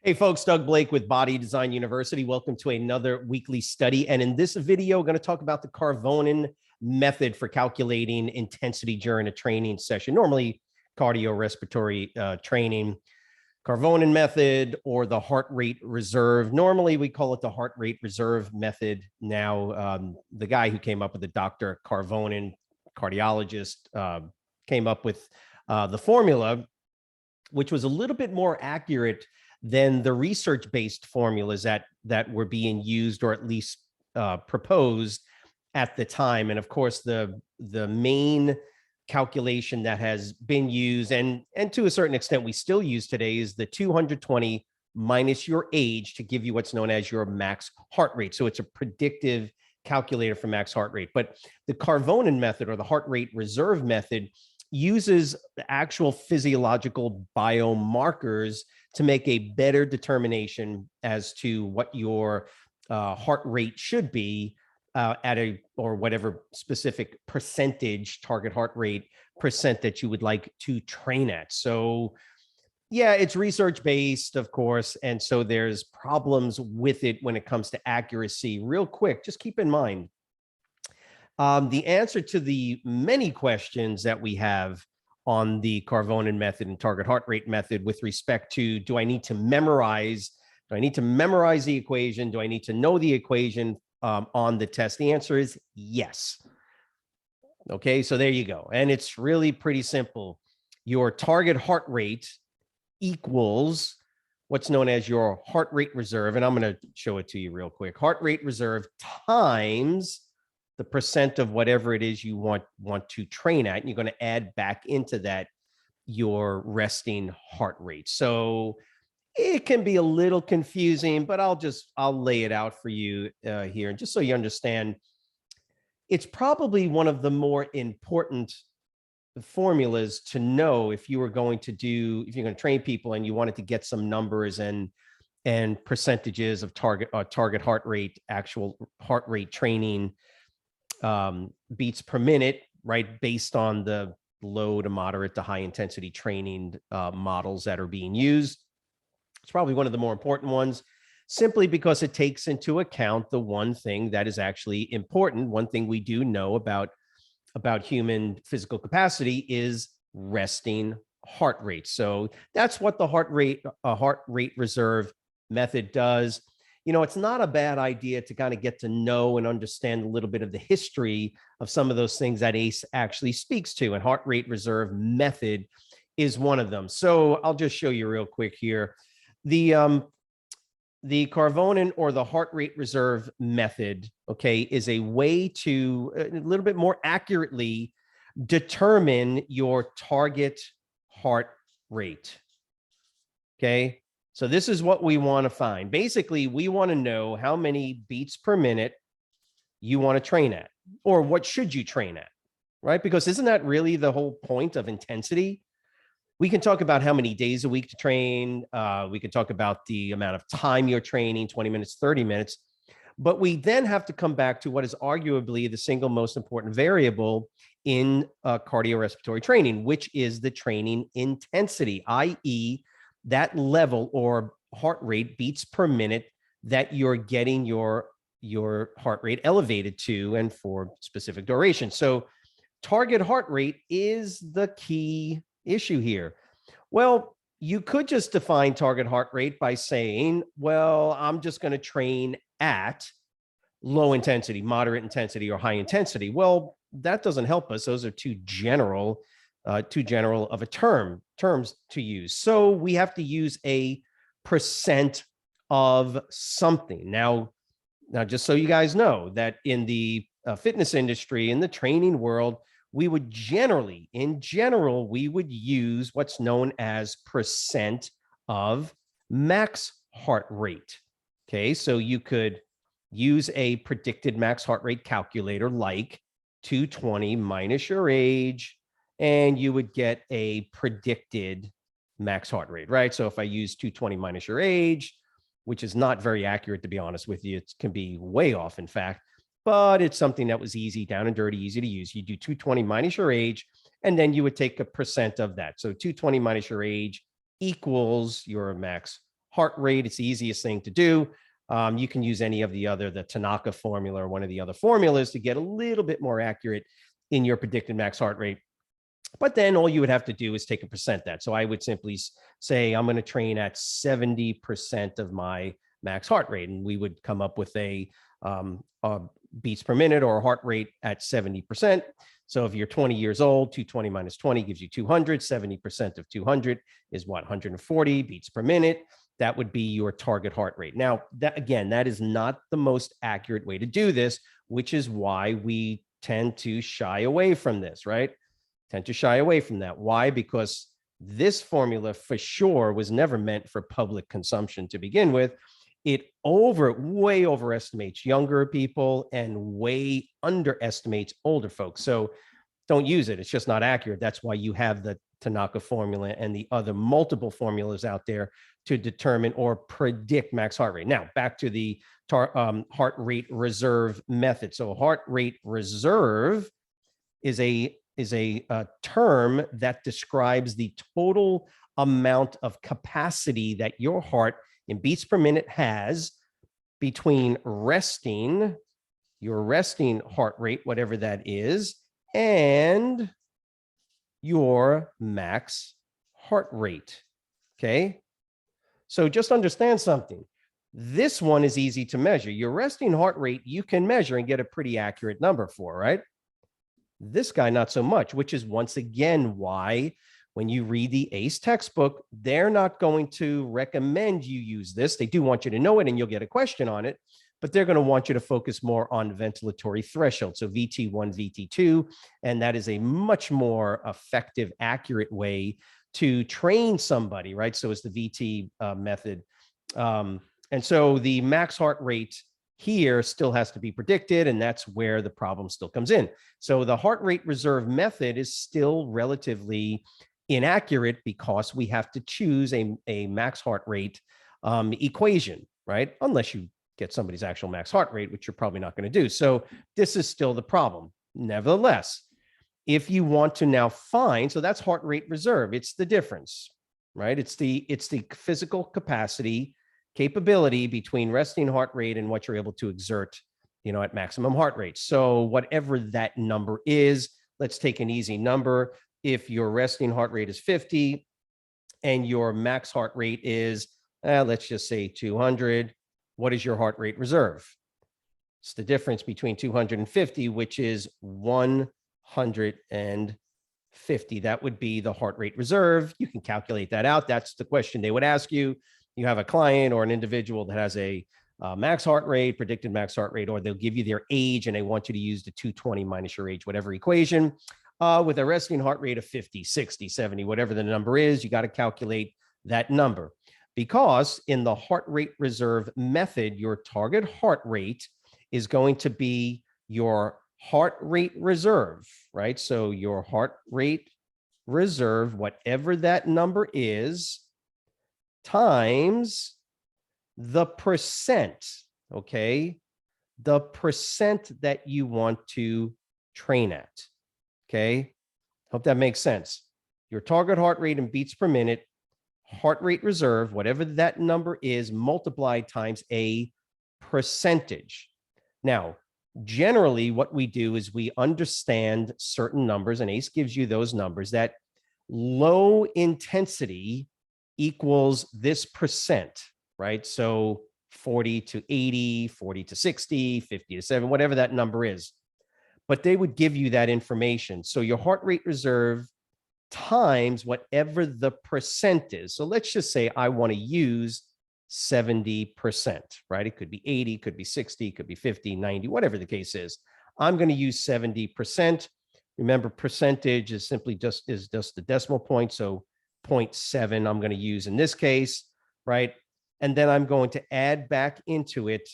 Hey folks, Doug Blake with Body Design University. Welcome to another weekly study. And in this video, we're going to talk about the Carvonen method for calculating intensity during a training session, normally cardiorespiratory training. Carvonen method or the heart rate reserve. Normally we call it the heart rate reserve method. Now, the guy who came up with it, Dr. Carvonen, cardiologist, came up with the formula, which was a little bit more accurate than the research-based formulas that were being used or at least proposed at the time. And of course, the main calculation that has been used and to a certain extent we still use today is the 220 minus your age to give you what's known as your max heart rate. So it's a predictive calculator for max heart rate. But the Carvonen method or the heart rate reserve method uses the actual physiological biomarkers to make a better determination as to what your heart rate should be at a or whatever specific percentage target heart rate percent that you would like to train at. So yeah, it's research based, of course, and so there's problems with it when it comes to accuracy. Real quick, just keep in mind the answer to the many questions that we have on the Carvonen method and target heart rate method with respect to, do I need to memorize the equation? Do I need to know the equation on the test? The answer is yes. Okay, so there you go. And it's really pretty simple. Your target heart rate equals what's known as your heart rate reserve. And I'm going to show it to you real quick. Heart rate reserve times the percent of whatever it is you want to train at. And you're going to add back into that your resting heart rate. So it can be a little confusing, but I'll lay it out for you here. And just so you understand, it's probably one of the more important formulas to know if you're going to train people and you wanted to get some numbers and percentages of target heart rate, actual heart rate training beats per minute, right? Based on the low to moderate to high intensity training models that are being used. It's probably one of the more important ones simply because it takes into account the one thing that is actually important. One thing we do know about human physical capacity is resting heart rate. So that's what the heart rate reserve method does. You know, it's not a bad idea to kind of get to know and understand a little bit of the history of some of those things that ACE actually speaks to, and heart rate reserve method is one of them. So I'll just show you real quick here. The Carvonen or the heart rate reserve method, okay, is a way to a little bit more accurately determine your target heart rate. Okay. So this is what we want to find. Basically, we want to know how many beats per minute you want to train at, or what should you train at, right? Because isn't that really the whole point of intensity? We can talk about how many days a week to train. We can talk about the amount of time you're training, 20 minutes, 30 minutes. But we then have to come back to what is arguably the single most important variable in cardiorespiratory training, which is the training intensity, i.e., that level or heart rate beats per minute that you're getting your heart rate elevated to and for specific duration. So target heart rate is the key issue here. Well, you could just define target heart rate by saying, well, I'm just going to train at low intensity, moderate intensity, or high intensity. Well, that doesn't help us. Those are too general of a terms to use. So we have to use a percent of something. Now, just so you guys know that in the fitness industry, in the training world, we would in general, we would use what's known as percent of max heart rate. Okay, so you could use a predicted max heart rate calculator like 220 minus your age, and you would get a predicted max heart rate, right? So if I use 220 minus your age, which is not very accurate, to be honest with you, it can be way off, in fact, but it's something that was easy, down and dirty, easy to use. You do 220 minus your age, and then you would take a percent of that. So 220 minus your age equals your max heart rate. It's the easiest thing to do. You can use any of the Tanaka formula or one of the other formulas to get a little bit more accurate in your predicted max heart rate. But then all you would have to do is take a percent that. So I would simply say, I'm going to train at 70% of my max heart rate. And we would come up with a beats per minute or a heart rate at 70%. So if you're 20 years old, 220 minus 20 gives you 200. 70% of 200 is what? 140 beats per minute. That would be your target heart rate. Now, that is not the most accurate way to do this, which is why we tend to shy away from this, right? Tend to shy away from that. Why? Because this formula for sure was never meant for public consumption to begin with. It way overestimates younger people and way underestimates older folks. So don't use it. It's just not accurate. That's why you have the Tanaka formula and the other multiple formulas out there to determine or predict max heart rate. Now, back to the heart rate reserve method. So heart rate reserve is a term that describes the total amount of capacity that your heart in beats per minute has between your resting heart rate, whatever that is, and your max heart rate. Okay. So just understand something. This one is easy to measure. Your resting heart rate, you can measure and get a pretty accurate number for, right? This guy, not so much, which is once again why when you read the ACE textbook, they're not going to recommend you use this. They do want you to know it and you'll get a question on it, but they're going to want you to focus more on ventilatory threshold. So VT1, VT2, and that is a much more effective, accurate way to train somebody, right? So it's the VT method. And so the max heart rate here still has to be predicted, and that's where the problem still comes in. So the heart rate reserve method is still relatively inaccurate because we have to choose a max heart rate equation, right? Unless you get somebody's actual max heart rate, which you're probably not going to do. So this is still the problem. Nevertheless, if you want to now find, so that's heart rate reserve, it's the difference, right? It's the physical capability between resting heart rate and what you're able to exert, at maximum heart rate. So whatever that number is, let's take an easy number. If your resting heart rate is 50 and your max heart rate is, let's just say 200, what is your heart rate reserve? It's the difference between 250, which is 150. That would be the heart rate reserve. You can calculate that out. That's the question they would ask you. You have a client or an individual that has a max heart rate, predicted max heart rate, or they'll give you their age and they want you to use the 220 minus your age, whatever equation, with a resting heart rate of 50, 60, 70, whatever the number is, you got to calculate that number. Because in the heart rate reserve method, your target heart rate is going to be your heart rate reserve, right? So your heart rate reserve, whatever that number is, times the percent, okay? The percent that you want to train at, okay? Hope that makes sense. Your target heart rate in beats per minute, heart rate reserve, whatever that number is, multiplied times a percentage. Now, generally what we do is we understand certain numbers, and ACE gives you those numbers, that low intensity equals this percent, right? So 40 to 80, 40 to 60, 50 to 7, whatever that number is. But they would give you that information. So your heart rate reserve times whatever the percent is. So let's just say I want to use 70%, right? It could be 80, could be 60, could be 50, 90, whatever the case is. I'm going to use 70%. Remember, percentage is simply just the decimal point. So 0.7 I'm going to use in this case, right? And then I'm going to add back into it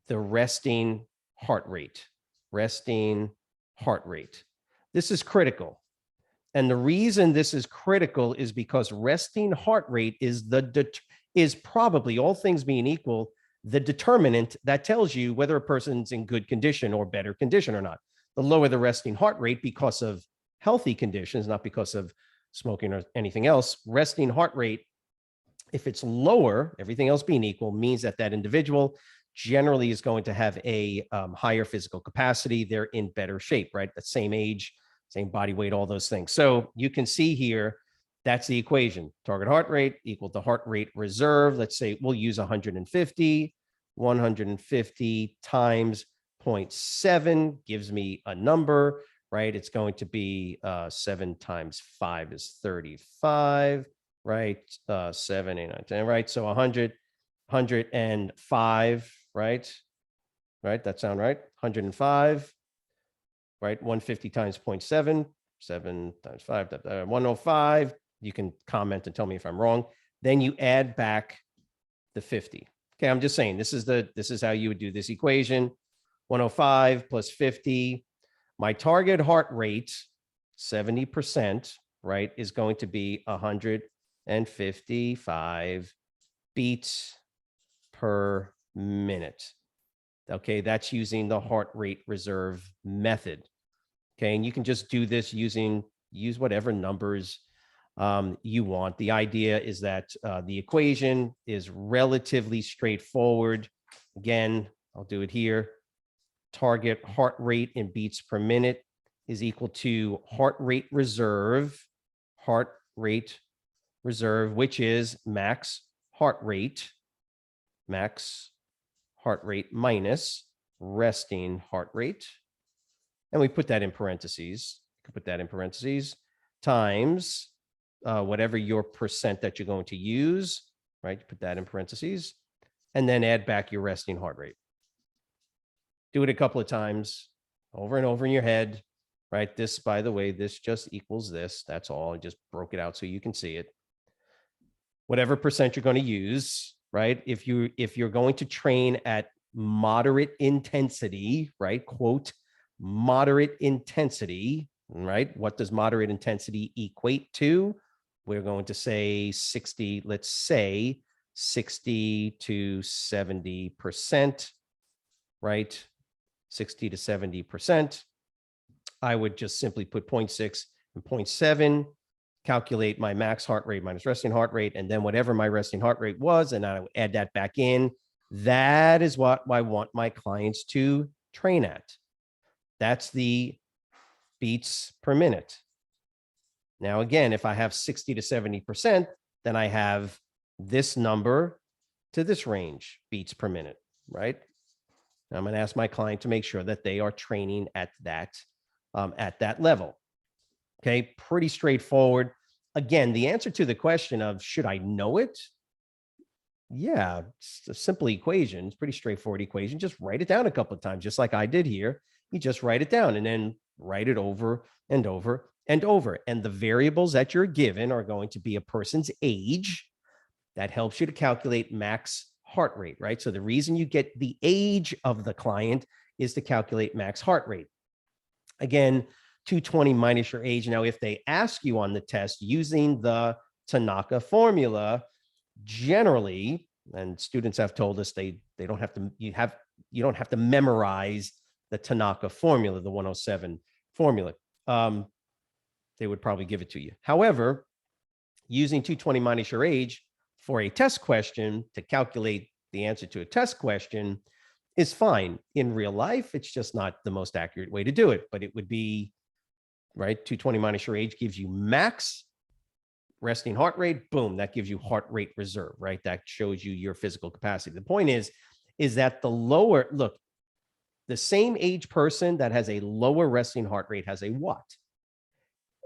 the resting heart rate. This is critical. And the reason this is critical is because resting heart rate is probably, all things being equal, the determinant that tells you whether a person's in good condition or better condition or not. The lower the resting heart rate because of healthy conditions, not because of smoking or anything else, resting heart rate If it's lower, everything else being equal, means that that individual generally is going to have a higher physical capacity. They're in better shape, right? The same age, same body weight, all those things. So you can see here, that's the equation. Target heart rate equal to heart rate reserve. Let's say we'll use 150. 150 times 0.7 gives me a number, right? It's going to be 7 times 5 is 35, right? 7, 8, 9, 10, right? So 105, right? Right? That sound right? 105, right? 150 times 0.7, 7 times 5, 105. You can comment and tell me if I'm wrong. Then you add back the 50. Okay, I'm just saying this is how you would do this equation. 105 plus 50. My target heart rate, 70%, right, is going to be 155 beats per minute. Okay, that's using the heart rate reserve method. Okay, and you can just do this use whatever numbers you want. The idea is that the equation is relatively straightforward. Again, I'll do it here. Target heart rate in beats per minute is equal to heart rate reserve, which is max heart rate minus resting heart rate. And we put that in parentheses. You can put that in parentheses times whatever your percent that you're going to use, right? Put that in parentheses, and then add back your resting heart rate. Do it a couple of times over and over in your head, right? This, by the way, this just equals this. That's all. I just broke it out so you can see it. Whatever percent you're going to use, right? If you're going to train at moderate intensity, right? Quote, moderate intensity, right? What does moderate intensity equate to? We're going to say 60, let's say 60 to 70%, right? 60 to 70%. I would just simply put 0.6 and 0.7, calculate my max heart rate minus resting heart rate, and then whatever my resting heart rate was, and I would add that back in. That is what I want my clients to train at. That's the beats per minute. Now, again, if I have 60 to 70%, then I have this number to this range, beats per minute, right? I'm going to ask my client to make sure that they are training at that level. Okay, pretty straightforward. Again, the answer to the question of should I know it? Yeah, it's a simple equation. It's a pretty straightforward equation. Just write it down a couple of times, just like I did here. You just write it down and then write it over and over and over. And the variables that you're given are going to be a person's age. That helps you to calculate max heart rate, right? So the reason you get the age of the client is to calculate max heart rate. Again, 220 minus your age. Now, if they ask you on the test using the Tanaka formula, generally, and students have told us they don't have to, you don't have to memorize the Tanaka formula, the 107 formula. They would probably give it to you. However, using 220 minus your age for a test question to calculate the answer to a test question is fine. In real life, it's just not the most accurate way to do it, but it would be, right? 220 minus your age gives you max resting heart rate. Boom, that gives you heart rate reserve, right? That shows you your physical capacity. The point is that the lower, look, the same age person that has a lower resting heart rate has a what?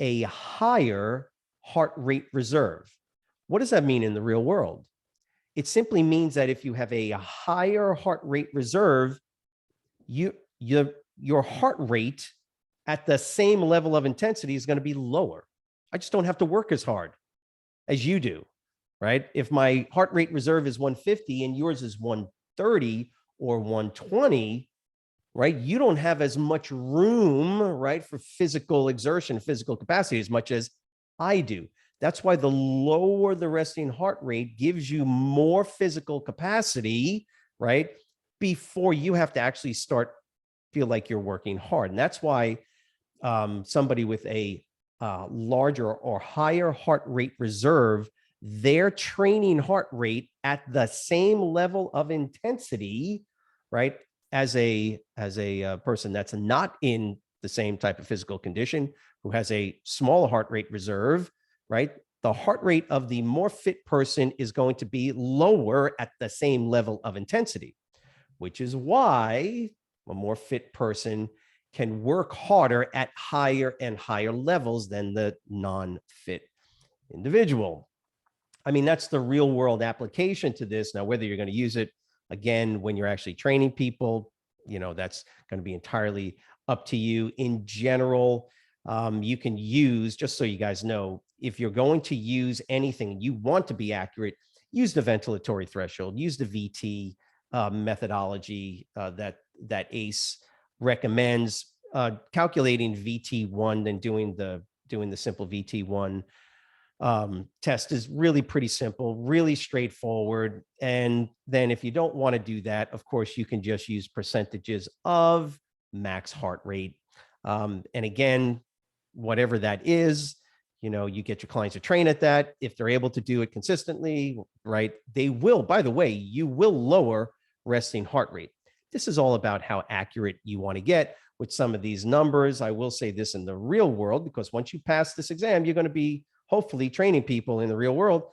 A higher heart rate reserve. What does that mean in the real world? It simply means that if you have a higher heart rate reserve, your heart rate at the same level of intensity is going to be lower. I just don't have to work as hard as you do, right? If my heart rate reserve is 150 and yours is 130 or 120, right? You don't have as much room, right, for physical exertion, physical capacity as much as I do. That's why the lower the resting heart rate gives you more physical capacity, right? Before you have to actually start feel like you're working hard. And that's why somebody with a larger or higher heart rate reserve their training heart rate at the same level of intensity, right, as a person that's not in the same type of physical condition, who has a smaller heart rate reserve, right? The heart rate of the more fit person is going to be lower at the same level of intensity, which is why a more fit person can work harder at higher and higher levels than the non-fit individual. I mean, that's the real world application to this. Now, whether you're going to use it again when you're actually training people, that's going to be entirely up to you. In general, you can use, just so you guys know, if you're going to use anything, you want to be accurate, use the ventilatory threshold, use the VT methodology that ACE recommends. Calculating VT1 and doing the simple VT1 test is really pretty simple, really straightforward. And then if you don't want to do that, of course, you can just use percentages of max heart rate. And again, whatever that is, you get your clients to train at that. If they're able to do it consistently, right, they will, by the way, you will lower resting heart rate. This is all about how accurate you want to get with some of these numbers. I will say this in the real world, because once you pass this exam, you're going to be hopefully training people in the real world.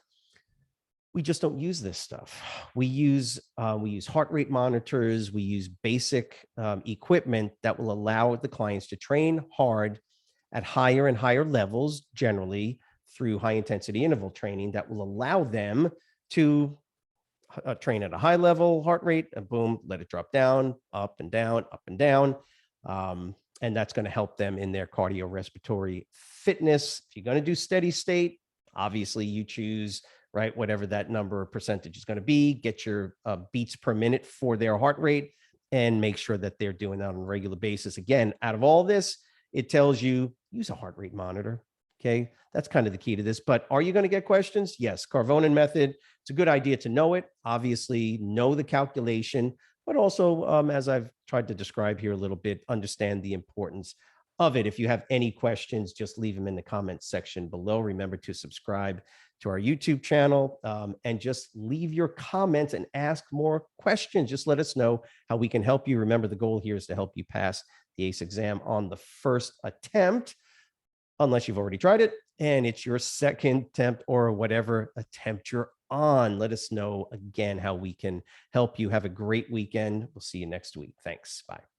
We just don't use this stuff. We use heart rate monitors. We use basic equipment that will allow the clients to train hard at higher and higher levels, generally through high intensity interval training, that will allow them to train at a high level heart rate and boom, let it drop down, up and down, up and down. And that's going to help them in their cardiorespiratory fitness. If you're going to do steady state, obviously you choose, right, whatever that number or percentage is going to be, get your beats per minute for their heart rate and make sure that they're doing that on a regular basis. Again, out of all this, it tells you use a heart rate monitor. Okay. That's kind of the key to this, but are you going to get questions? Yes. Carvonin method. It's a good idea to know it. Obviously know the calculation, but also, as I've tried to describe here a little bit, understand the importance of it. If you have any questions, just leave them in the comments section below. Remember to subscribe to our YouTube channel and just leave your comments and ask more questions. Just let us know how we can help you. Remember, the goal here is to help you pass the ACE exam on the first attempt, unless you've already tried it and it's your second attempt or whatever attempt you're on. Let us know again how we can help you. Have a great weekend. We'll see you next week. Thanks. Bye.